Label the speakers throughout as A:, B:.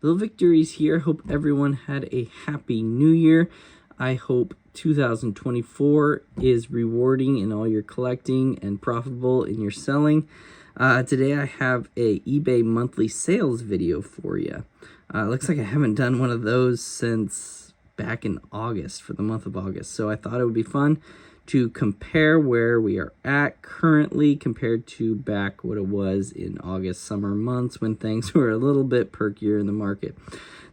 A: Little victories here. Hope everyone had a happy new year. I hope 2024 is rewarding in all your collecting and profitable in your selling. Today I have a eBay monthly sales video for you. Looks like I haven't done one of those since back in August, for the month of August. So I thought it would be fun to compare where we are at currently compared to back what it was in August, summer months when things were a little bit perkier in the market.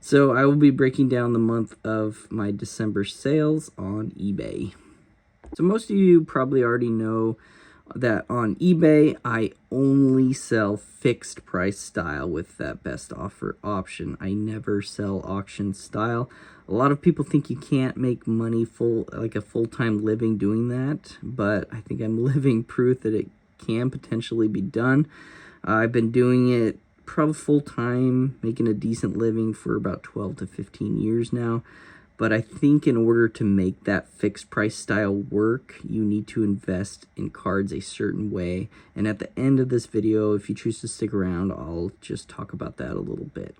A: So I will be breaking down the month of my December sales on eBay. So most of you probably already know that on eBay, I only sell fixed price style with that best offer option. I never sell auction style. A lot of people think you can't make money like a full-time living doing that, but I think I'm living proof that it can potentially be done. I've been doing it probably full-time, making a decent living for about 12 to 15 years now. But I think in order to make that fixed price style work, you need to invest in cards a certain way. And at the end of this video, if you choose to stick around, I'll just talk about that a little bit.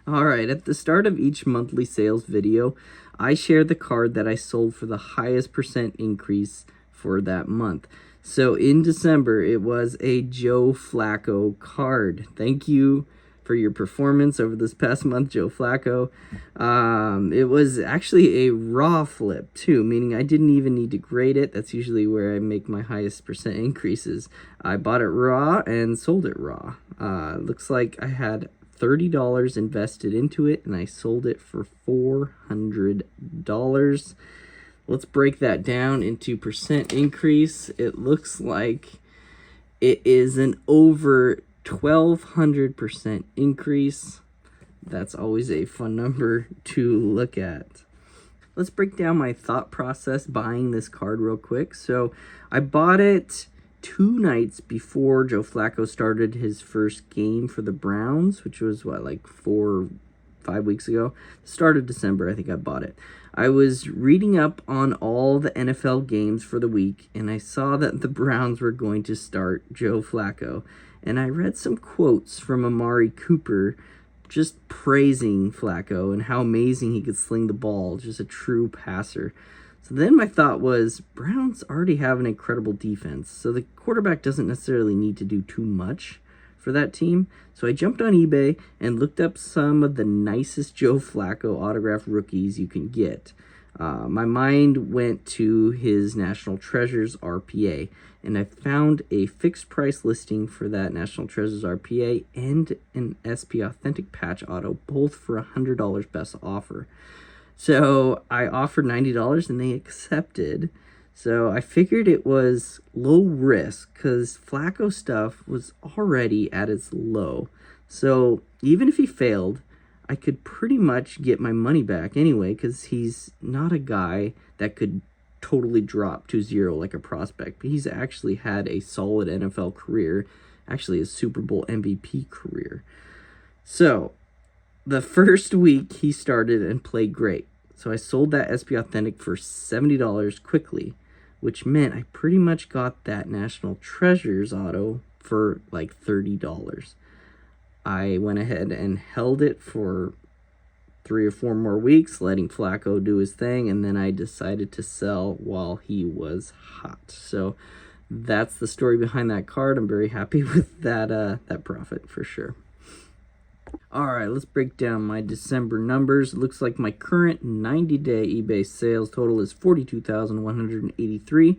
A: All right, at the start of each monthly sales video, I share the card that I sold for the highest percent increase for that month. So in December, it was a Joe Flacco card. Thank you for your performance over this past month, Joe Flacco. It was actually a raw flip too, meaning I didn't even need to grade it. That's usually where I make my highest percent increases. I bought it raw and sold it raw. Looks like I had $30 invested into it and I sold it for $400. Let's break that down into percent increase. It looks like it is an over 1,200% increase. That's always a fun number to look at. Let's break down my thought process buying this card real quick. So I bought it 2 nights before Joe Flacco started his first game for the Browns, which was like 4 or 5 weeks ago. Start of December, I think I bought it. I was reading up on all the NFL games for the week, and I saw that the Browns were going to start Joe Flacco. And I read some quotes from Amari Cooper just praising Flacco and how amazing he could sling the ball, just a true passer. So then my thought was, Browns already have an incredible defense, so the quarterback doesn't necessarily need to do too much for that team. So I jumped on eBay and looked up some of the nicest Joe Flacco autographed rookies you can get. My mind went to his National Treasures RPA, and I found a fixed price listing for that National Treasures RPA and an SP Authentic Patch Auto, both for $100 best offer. So I offered $90 and they accepted. So I figured it was low risk because Flacco stuff was already at its low. So even if he failed, I could pretty much get my money back anyway because he's not a guy that could totally drop to zero like a prospect. But he's actually had a solid NFL career, actually a Super Bowl MVP career. So the first week he started and played great. So I sold that SP Authentic for $70 quickly, which meant I pretty much got that National Treasures auto for like $30. I went ahead and held it for 3 or 4 more weeks, letting Flacco do his thing, and then I decided to sell while he was hot. So that's the story behind that card. I'm very happy with that profit for sure. All right, let's break down my December numbers. It looks like my current 90-day eBay sales total is $42,183.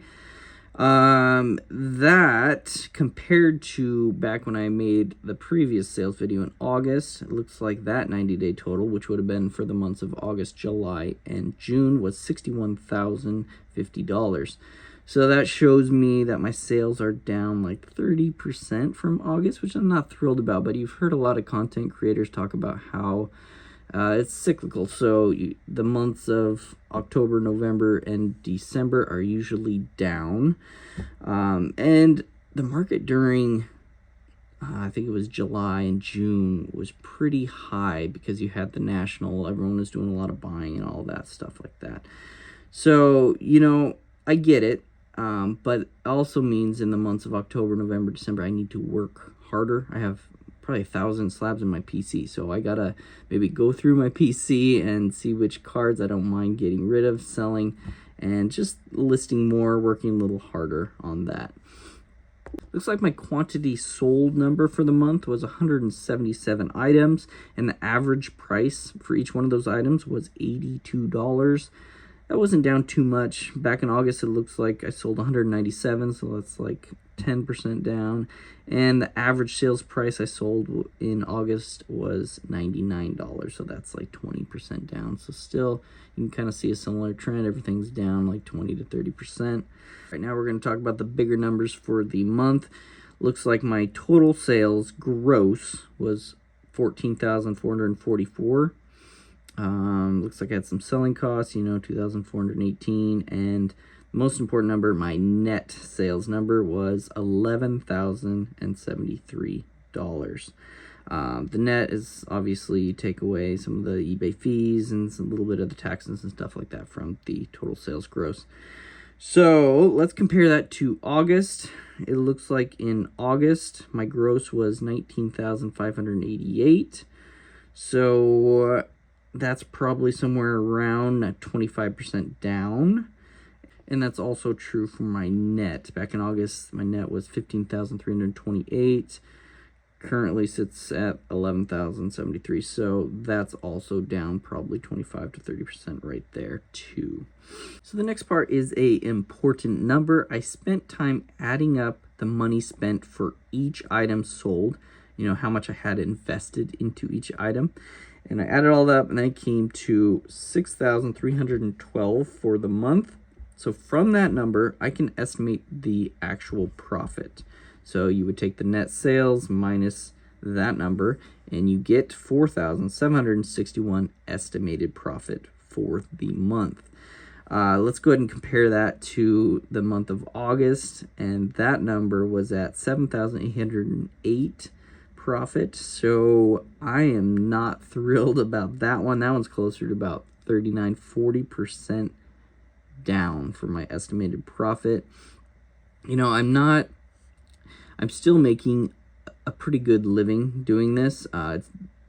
A: That compared to back when I made the previous sales video in August, it looks like that 90-day total, which would have been for the months of August, July, and June, was $61,050. So that shows me that my sales are down like 30% from August, which I'm not thrilled about, but you've heard a lot of content creators talk about how it's cyclical. So the months of October, November, and December are usually down. And the market during, I think it was July and June, was pretty high because you had the national, everyone was doing a lot of buying and all that stuff like that. So, I get it. But it also means in the months of October, November, December, I need to work harder. I have probably 1,000 slabs in my PC. So I gotta maybe go through my PC and see which cards I don't mind getting rid of, selling, and just listing more, working a little harder on that. Looks like my quantity sold number for the month was 177 items, and the average price for each one of those items was $82. That wasn't down too much. Back in August, it looks like I sold 197, so that's like 10% down. And the average sales price I sold in August was $99, so that's like 20% down. So still, you can kind of see a similar trend. Everything's down like 20 to 30%. Right now, we're going to talk about the bigger numbers for the month. Looks like my total sales gross was $14,444. Looks like I had some selling costs, you know, $2,418, and the most important number, my net sales number, was $11,073. The net is obviously you take away some of the eBay fees and a little bit of the taxes and stuff like that from the total sales gross. So let's compare that to August. It looks like in August, my gross was $19,588. So that's probably somewhere around 25% down. And that's also true for my net. Back in August, my net was $15,328. Currently sits at $11,073. So that's also down probably 25 to 30% right there too. So the next part is a important number. I spent time adding up the money spent for each item sold. You know, how much I had invested into each item. And I added all that up, and I came to $6,312 for the month. So from that number, I can estimate the actual profit. So you would take the net sales minus that number, and you get $4,761 estimated profit for the month. Let's go ahead and compare that to the month of August, and that number was at $7,808 profit. So I am not thrilled about that one. That one's closer to about 39-40% down for my estimated profit. You know, I'm still making a pretty good living doing this. It's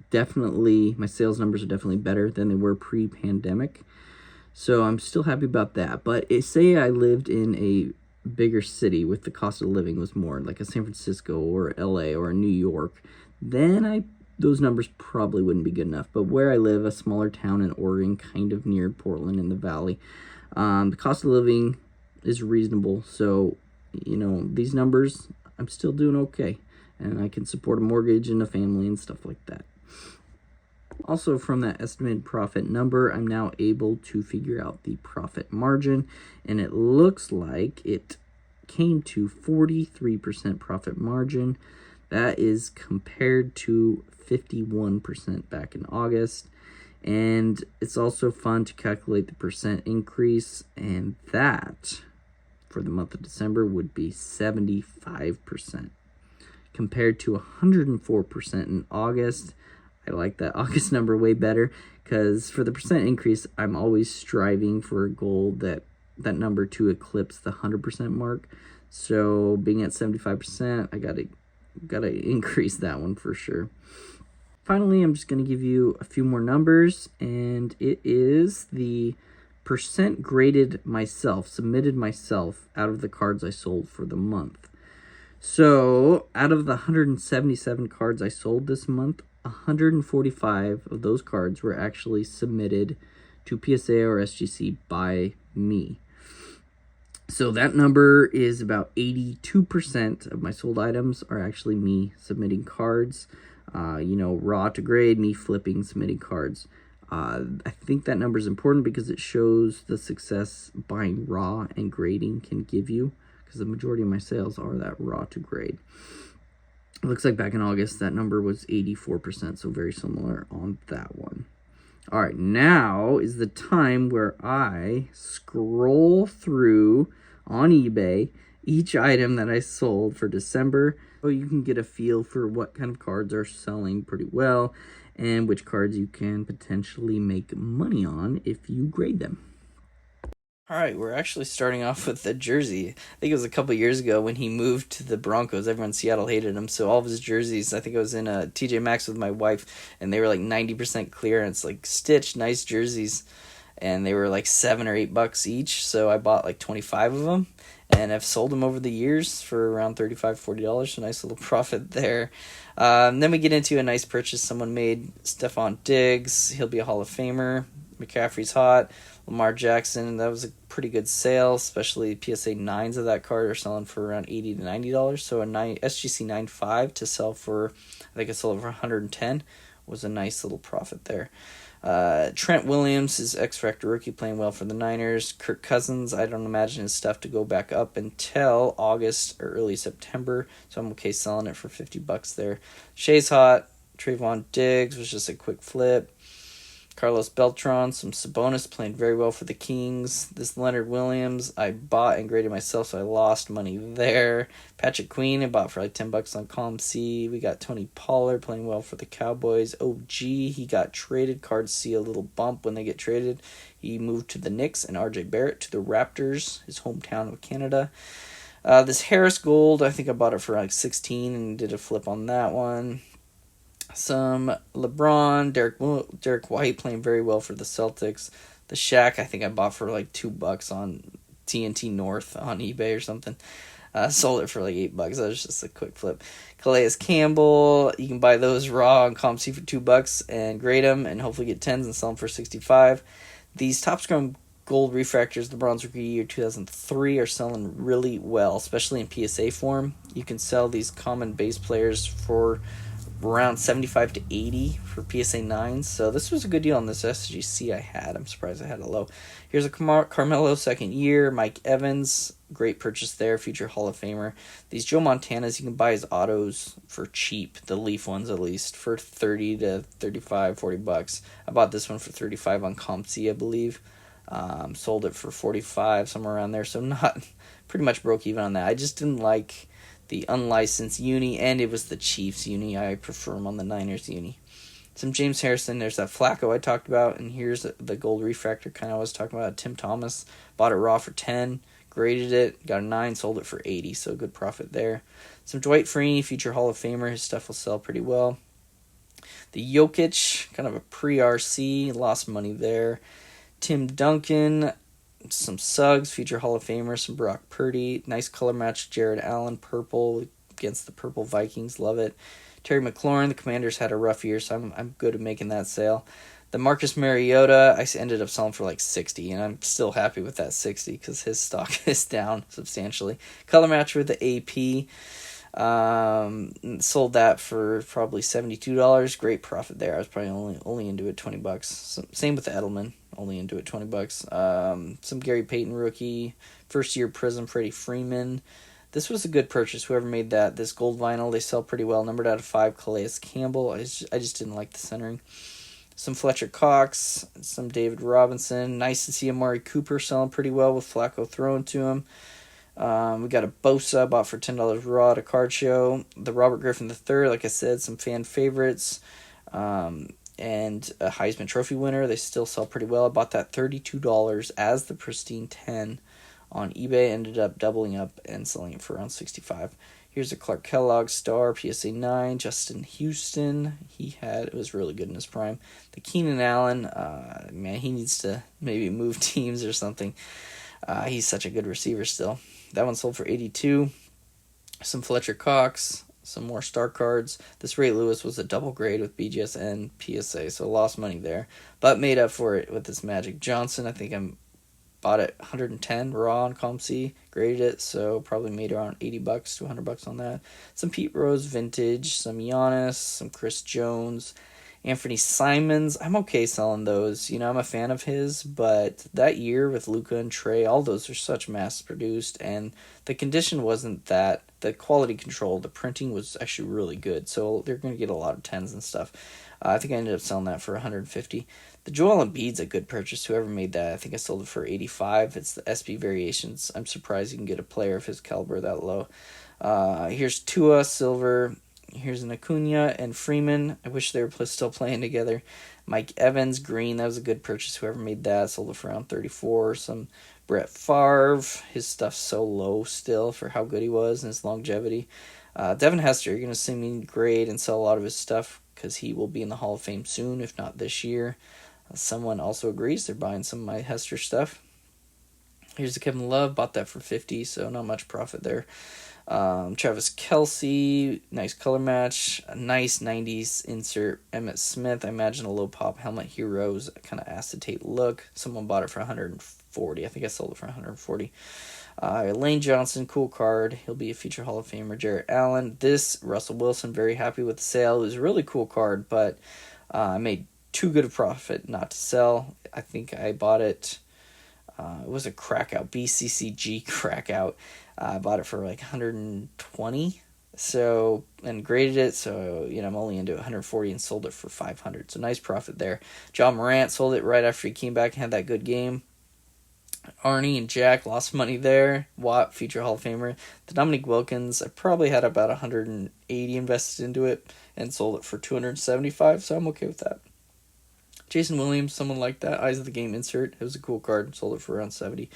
A: definitely, my sales numbers are definitely better than they were pre-pandemic. So I'm still happy about that. But say I lived in a bigger city with the cost of living was more, like a San Francisco or LA or New York, then those numbers probably wouldn't be good enough. But where I live, a smaller town in Oregon, kind of near Portland in the valley, the cost of living is reasonable. So, you know, these numbers, I'm still doing okay. And I can support a mortgage and a family and stuff like that. Also, from that estimated profit number, I'm now able to figure out the profit margin. And it looks like it came to 43% profit margin. That is compared to 51% back in August. And it's also fun to calculate the percent increase, and that for the month of December would be 75% compared to 104% in August. I like that August number way better because for the percent increase, I'm always striving for a goal that number to eclipse the 100% mark. So being at 75%, I gotta increase that one for sure. Finally, I'm just going to give you a few more numbers, and it is the percent graded myself, submitted myself out of the cards I sold for the month. So out of the 177 cards I sold this month, 145 of those cards were actually submitted to PSA or SGC by me. So that number is about 82% of my sold items are actually me submitting cards. You know, raw to grade, me flipping, submitting cards. I think that number is important because it shows the success buying raw and grading can give you, because the majority of my sales are that raw to grade. It looks like back in August, that number was 84%, so very similar on that one. All right, now is the time where I scroll through on eBay each item that I sold for December, so you can get a feel for what kind of cards are selling pretty well and which cards you can potentially make money on if you grade them. All right, we're actually starting off with the jersey. I think it was a couple years ago when he moved to the Broncos. Everyone in Seattle hated him, so all of his jerseys, I think I was in a TJ Maxx with my wife, and they were like 90% clearance, like stitched, nice jerseys, and they were like $7 or $8 each, so I bought like 25 of them, and I've sold them over the years for around $35-$40, so nice little profit there. Then we get into a nice purchase someone made, Stephon Diggs. He'll be a Hall of Famer. McCaffrey's hot. Lamar Jackson, that was a pretty good sale, especially PSA 9s of that card are selling for around $80 to $90. So a SGC 9.5 to sell for, I think I sold it for $110, was a nice little profit there. Trent Williams is X-Factor rookie, playing well for the Niners. Kirk Cousins, I don't imagine his stuff to go back up until August or early September, so I'm okay selling it for $50 there. Shea's hot. Trayvon Diggs was just a quick flip. Carlos Beltran, some Sabonis, playing very well for the Kings. This Leonard Williams, I bought and graded myself, so I lost money there. Patrick Queen, I bought for like $10 on ComC. We got Tony Pollard playing well for the Cowboys. OG, he got traded. Cards see a little bump when they get traded. He moved to the Knicks, and RJ Barrett to the Raptors, his hometown of Canada. This Harris Gold, I think I bought it for like 16 and did a flip on that one. Some LeBron, Derek White playing very well for the Celtics. The Shaq, I think I bought for like $2 on TNT North on eBay or something. Sold it for like $8. That was just a quick flip. Calais Campbell, you can buy those raw on ComC for $2 and grade them and hopefully get 10s and sell them for $65. These Top Scrum Gold Refractors, the Bronze Rookie Year 2003, are selling really well, especially in PSA form. You can sell these common base players for around 75 to 80 for PSA 9s. So this was a good deal on this SGC I had. I'm surprised I had a low. Here's a Carmelo second year. Mike Evans, great purchase there. Future Hall of Famer. These Joe Montanas, you can buy his autos for cheap. The Leaf ones, at least, for 30 to 35, $40. I bought this one for 35 on ComC, I believe. Sold it for 45, somewhere around there. So not pretty much broke even on that. I just didn't like the unlicensed uni, and it was the Chiefs uni. I prefer them on the Niners uni. Some James Harrison. There's that Flacco I talked about, and here's the gold refractor kind of I was talking about. Tim Thomas, bought it raw for 10, graded it, got a 9, sold it for 80, so good profit there. Some Dwight Freeney, future Hall of Famer. His stuff will sell pretty well. The Jokic, kind of a pre-RC, lost money there. Tim Duncan, some Suggs, future Hall of Famer, some Brock Purdy, nice color match, Jared Allen, purple against the purple Vikings, love it. Terry McLaurin, the Commanders had a rough year, so I'm good at making that sale. The Marcus Mariota, I ended up selling for like 60, and I'm still happy with that 60 because his stock is down substantially. Color match with the AP, sold that for probably $72. Great profit there. I was probably only into it $20. Same with the Edelman. Only into it $20. Some Gary Payton rookie, first year Prism Freddie Freeman. This was a good purchase. Whoever made that, this gold vinyl, they sell pretty well. Numbered out of 5, Calais Campbell. I just didn't like the centering. Some Fletcher Cox, some David Robinson. Nice to see Amari Cooper selling pretty well with Flacco thrown to him. We got a Bosa bought for $10 raw at a card show. The Robert Griffin III, like I said, some fan favorites. And a Heisman Trophy winner. They still sell pretty well. I bought that $32 as the pristine 10 on eBay. Ended up doubling up and selling it for around $65. Here's a Clark Kellogg star, PSA 9. Justin Houston, it was really good in his prime. The Keenan Allen, man, he needs to maybe move teams or something. He's such a good receiver still. That one sold for $82. Some Fletcher Cox. Some more star cards. This Ray Lewis was a double grade with BGS and PSA, so lost money there. But made up for it with this Magic Johnson. I think I bought it 110 raw on ComC, graded it, so probably made around $80 to $100 on that. Some Pete Rose vintage, some Giannis, some Chris Jones, Anthony Simons. I'm okay selling those. You know, I'm a fan of his, but that year with Luka and Trey, all those are such mass-produced, and the condition wasn't that. The quality control, the printing was actually really good, so they're going to get a lot of 10s and stuff. I think I ended up selling that for $150. The Joel Embiid's a good purchase. Whoever made that, I think I sold it for $85. It's the SB Variations. I'm surprised you can get a player of his caliber that low. Here's Tua, silver. Here's an Acuna and Freeman. I wish they were still playing together. Mike Evans, green. That was a good purchase. Whoever made that sold it for around $34. Some Brett Favre, his stuff's so low still for how good he was and his longevity. Devin Hester, you're going to see me grade and sell a lot of his stuff because he will be in the Hall of Fame soon, if not this year. Someone also agrees they're buying some of my Hester stuff. Here's the Kevin Love, bought that for $50, so not much profit there. Travis Kelce, nice color match, a nice 90s insert. Emmitt Smith, I imagine a low pop helmet heroes, kind of acetate look. Someone bought it for 140. I think I sold it for 140. Lane Johnson, cool card. He'll be a future Hall of Famer. Jarrett Allen, this Russell Wilson, very happy with the sale. It was a really cool card, but I made too good a profit not to sell. I think I bought it. It was a crack out, BCCG crack out. I bought it for like 120, so, and graded it, so, I'm only into 140 and sold it for 500, so nice profit there. John Morant sold it right after he came back and had that good game. Arnie and Jack lost money there. Watt, future Hall of Famer. The Dominique Wilkins, I probably had about 180 invested into it and sold it for 275, so I'm okay with that. Jason Williams, someone like that. Eyes of the Game insert. It was a cool card. Sold it for around 70.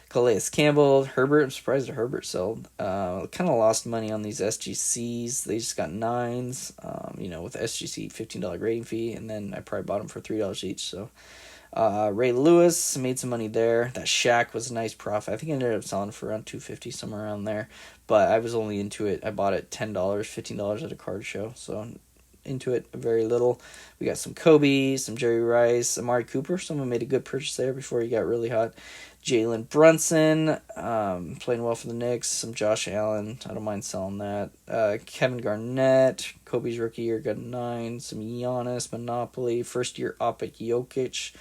A: Calais Campbell. Herbert. I'm surprised that Herbert sold. Kind of lost money on these SGCs. They just got 9s. With SGC $15 grading fee. And then I probably bought them for $3 each. So Ray Lewis. Made some money there. That Shaq was a nice profit. I think I ended up selling for around $250, somewhere around there. But I was only into it. I bought it $10, $15 at a card show. So into it very little. We got some Kobe, some Jerry Rice, Amari Cooper. Someone made a good purchase there before he got really hot. Jalen Brunson, playing well for the Knicks. Some Josh Allen. I don't mind selling that. Kevin Garnett, Kobe's rookie year, got 9. Some Giannis, Monopoly. First year Optic Jokic.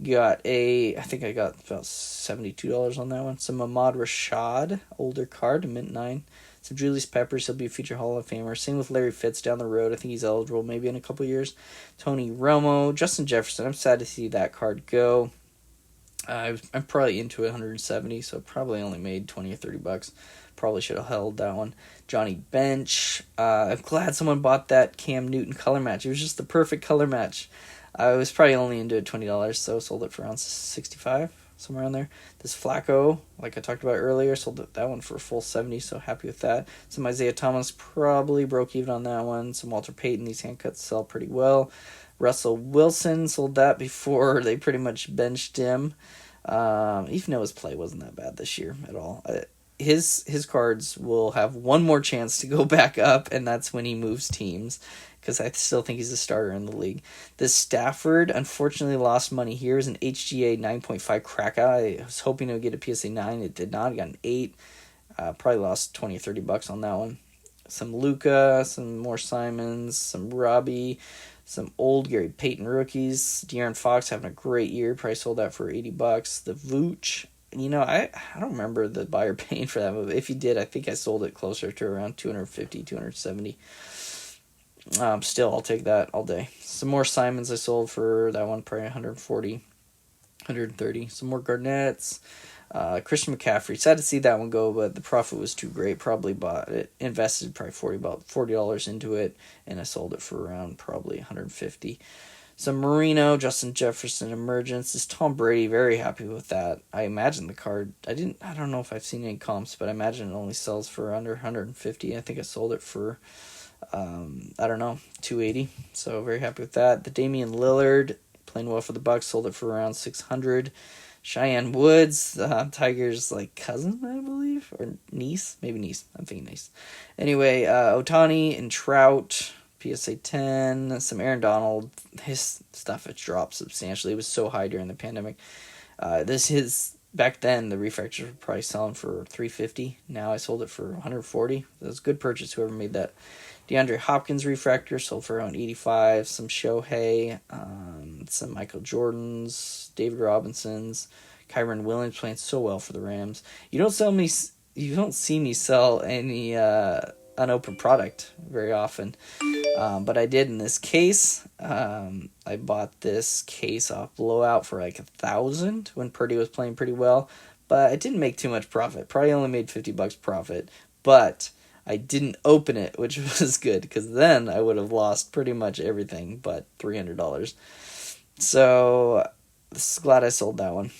A: I think I got about $72 on that one. Some Ahmad Rashad, older card, mint 9. Some Julius Peppers, he'll be a future Hall of Famer. Same with Larry Fitz down the road. I think he's eligible maybe in a couple years. Tony Romo, Justin Jefferson. I'm sad to see that card go. I'm probably into it, 170, so probably only made 20 or $30. Probably should have held that one. Johnny Bench. I'm glad someone bought that Cam Newton color match. It was just the perfect color match. I was probably only into it $20, so sold it for around 65, somewhere around there. This Flacco, like I talked about earlier, sold that one for a full 70, so happy with that. Some Isaiah Thomas, probably broke even on that one. Some Walter Payton, these hand cuts sell pretty well. Russell Wilson, sold that before they pretty much benched him. Even though his play wasn't that bad this year at all. His cards will have one more chance to go back up, and that's when he moves teams, because I still think he's a starter in the league. This Stafford, unfortunately, lost money here. It was an HGA 9.5 crack out. I was hoping it would get a PSA 9. It did not. It got an 8. Probably lost 20 or $30 on that one. Some Luka, some more Simons, some Robbie, some old Gary Payton rookies. De'Aaron Fox having a great year. Probably sold that for $80. The Vooch. I don't remember the buyer paying for that move. If he did, I think I sold it closer to around $250, $270. Still, I'll take that all day. Some more Simons I sold for that one, probably $140, $130. Some more Garnetts. Christian McCaffrey. Sad to see that one go, but the profit was too great. Probably bought it, invested probably about $40 into it, and I sold it for around probably $150. Some Marino, Justin Jefferson, Emergence. This Tom Brady, very happy with that. I imagine the card, I don't know if I've seen any comps, but I imagine it only sells for under $150. I think I sold it for, $280. So very happy with that. The Damian Lillard, playing well for the Bucks, sold it for around $600. Cheyenne Woods, Tiger's cousin, I believe, or niece, maybe niece. I'm thinking niece. Anyway, Ohtani and Trout, PSA 10. Some Aaron Donald. His stuff has dropped substantially. It was so high during the pandemic. Back then the refractors were probably selling for $350. Now I sold it for $140. That was a good purchase. Whoever made that. DeAndre Hopkins refractor sold for around $85. Some Shohei, some Michael Jordans, David Robinsons, Kyron Williams playing so well for the Rams. You don't see me sell any unopened product very often, but I did in this case. I bought this case off Blowout for $1,000 when Purdy was playing pretty well, but I didn't make too much profit. Probably only made $50 profit, but I didn't open it, which was good, because then I would have lost pretty much everything but $300. So glad I sold that one.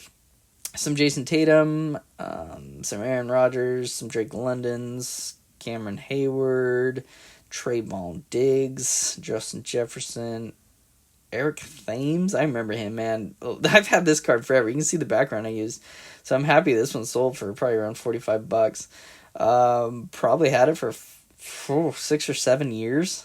A: Some Jason Tatum, some Aaron Rodgers, some Drake Londons, Cameron Hayward, Trayvon Diggs, Justin Jefferson, Eric Thames. I remember him, man. I've had this card forever. You can see the background I used. So I'm happy this one sold for probably around $45. Probably had it for 6 or 7 years.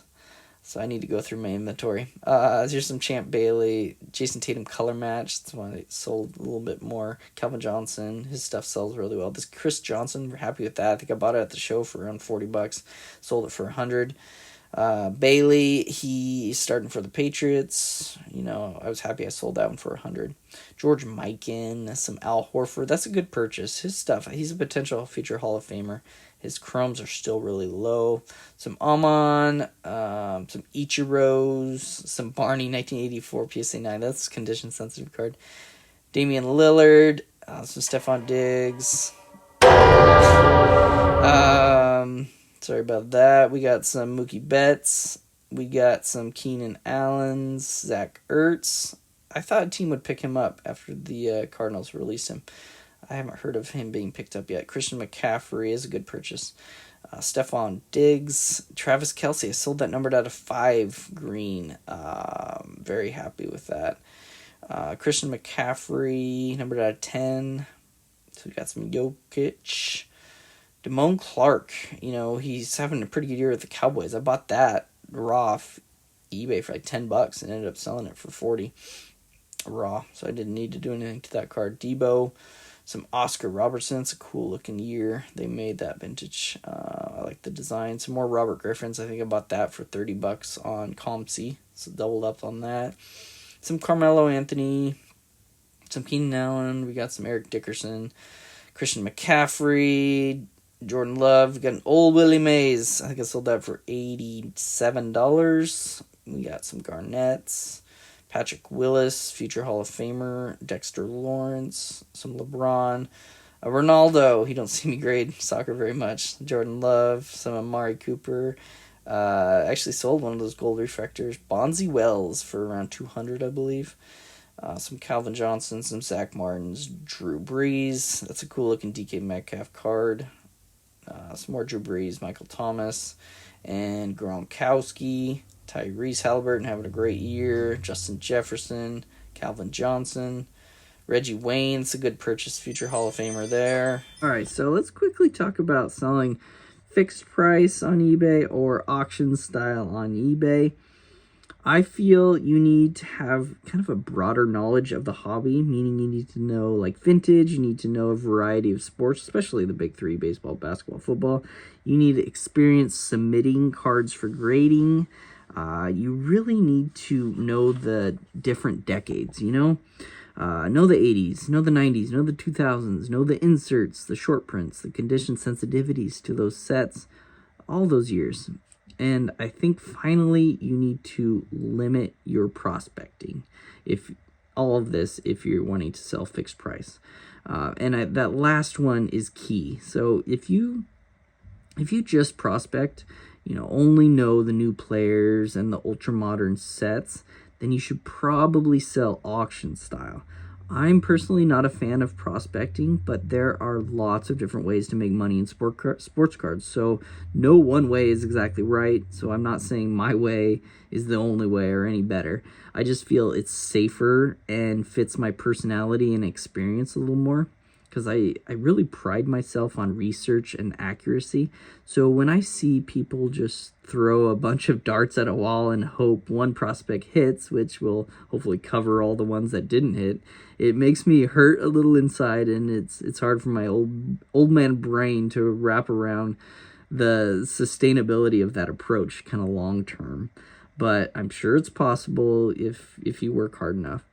A: So I need to go through my inventory. Here's some Champ Bailey, Jason Tatum color match. That's one that sold a little bit more. Calvin Johnson, his stuff sells really well. This Chris Johnson, we're happy with that. I think I bought it at the show for around $40. Sold it for $100. Bailey, he's starting for the Patriots. I was happy I sold that one for $100. George Mikan, some Al Horford. That's a good purchase. His stuff, he's a potential future Hall of Famer. His chromes are still really low. Some Amon, some Ichiros, some Barney 1984 PSA 9. That's a condition sensitive card. Damian Lillard, some Stephon Diggs. Sorry about that. We got some Mookie Betts. We got some Keenan Allens, Zach Ertz. I thought a team would pick him up after the Cardinals released him. I haven't heard of him being picked up yet. Christian McCaffrey is a good purchase. Stephon Diggs. Travis Kelce. I sold that numbered out of 5 green. Very happy with that. Christian McCaffrey, numbered out of 10. So we got some Jokic. Damone Clark, he's having a pretty good year with the Cowboys. I bought that raw off eBay for like $10 and ended up selling it for $40 raw. So I didn't need to do anything to that card. Debo, some Oscar Robertson. It's a cool looking year. They made that vintage. I like the design. Some more Robert Griffins. I think I bought that for $30 on ComC. So doubled up on that. Some Carmelo Anthony. Some Keenan Allen. We got some Eric Dickerson. Christian McCaffrey. Jordan Love. We got an old Willie Mays. I think I sold that for $87. We got some Garnett's. Patrick Willis, future Hall of Famer. Dexter Lawrence. Some LeBron. Ronaldo. He don't see me grade soccer very much. Jordan Love. Some Amari Cooper. Actually sold one of those gold refractors. Bonzi Wells for around $200, I believe. Some Calvin Johnson. Some Zach Martins. Drew Brees. That's a cool looking DK Metcalf card. Some more Drew Brees, Michael Thomas, and Gronkowski. Tyrese Halliburton having a great year. Justin Jefferson, Calvin Johnson, Reggie Wayne's a good purchase, future Hall of Famer there. All right, so let's quickly talk about selling fixed price on eBay or auction style on eBay. I feel you need to have kind of a broader knowledge of the hobby, meaning you need to know like vintage, you need to know a variety of sports, especially the big 3, baseball, basketball, football. You need experience submitting cards for grading. You really need to know the different decades, know the 80s, know the 90s, know the 2000s, know the inserts, the short prints, the condition sensitivities to those sets, all those years. And I think finally you need to limit your prospecting if you're wanting to sell fixed price. That last one is key. So if you just prospect, only know the new players and the ultra modern sets, then you should probably sell auction style. I'm personally not a fan of prospecting, but there are lots of different ways to make money in sports cards. So no one way is exactly right. So I'm not saying my way is the only way or any better. I just feel it's safer and fits my personality and experience a little more, because I really pride myself on research and accuracy. So when I see people just throw a bunch of darts at a wall and hope one prospect hits, which will hopefully cover all the ones that didn't hit, it makes me hurt a little inside, and it's hard for my old man brain to wrap around the sustainability of that approach kind of long term. But I'm sure it's possible if you work hard enough.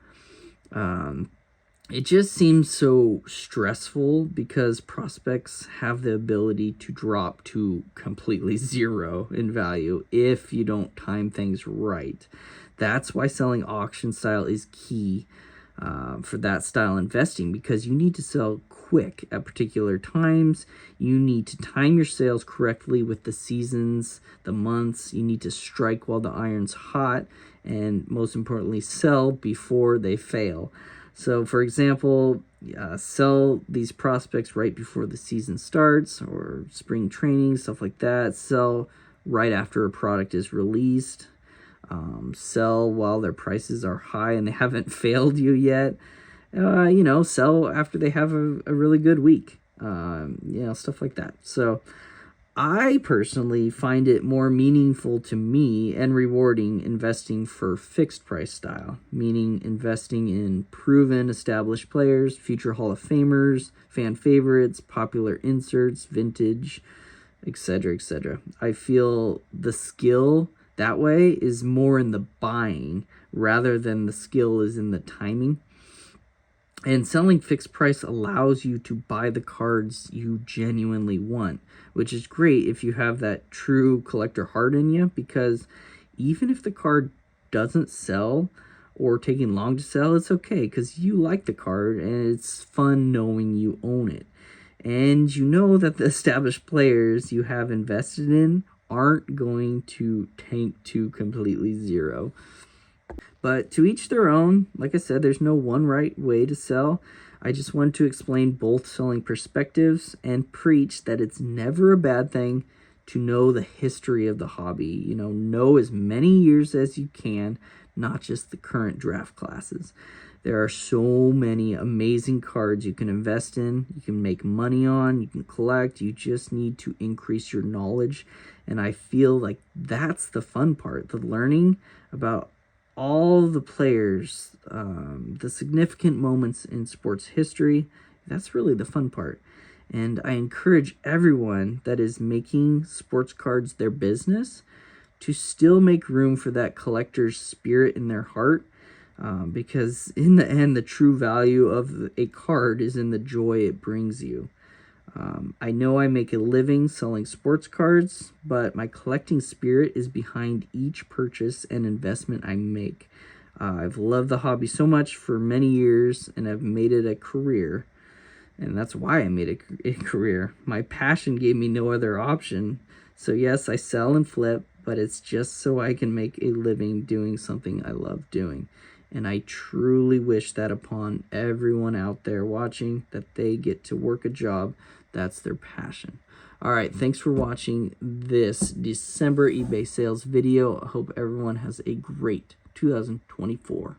A: It just seems so stressful because prospects have the ability to drop to completely zero in value if you don't time things right. That's why selling auction style is key for that style investing, because you need to sell quick at particular times. You need to time your sales correctly with the seasons, the months. You need to strike while the iron's hot, and most importantly, sell before they fail. So, for example, sell these prospects right before the season starts or spring training, stuff like that. Sell right after a product is released. Sell while their prices are high and they haven't failed you yet. Sell after they have a really good week. Stuff like that. So I personally find it more meaningful to me and rewarding investing for fixed price style, meaning investing in proven established players, future Hall of Famers, fan favorites, popular inserts, vintage, etc., etc. I feel the skill that way is more in the buying rather than the skill is in the timing. And selling fixed price allows you to buy the cards you genuinely want, which is great if you have that true collector heart in you, because even if the card doesn't sell or taking long to sell, it's okay because you like the card and it's fun knowing you own it. And you know that the established players you have invested in aren't going to tank to completely zero. But to each their own. Like I said, there's no one right way to sell. I just wanted to explain both selling perspectives and preach that it's never a bad thing to know the history of the hobby. Know as many years as you can, not just the current draft classes. There are so many amazing cards you can invest in, you can make money on, you can collect. You just need to increase your knowledge. And I feel like that's the fun part, the learning about all the players, the significant moments in sports history. That's really the fun part. And I encourage everyone that is making sports cards their business to still make room for that collector's spirit in their heart, because in the end, the true value of a card is in the joy it brings you. I know I make a living selling sports cards, but my collecting spirit is behind each purchase and investment I make. I've loved the hobby so much for many years, and I've made it a career. And that's why I made it a career. My passion gave me no other option. So yes, I sell and flip, but it's just so I can make a living doing something I love doing. And I truly wish that upon everyone out there watching, that they get to work a job that's their passion. All right, thanks for watching this December eBay sales video. I hope everyone has a great 2024.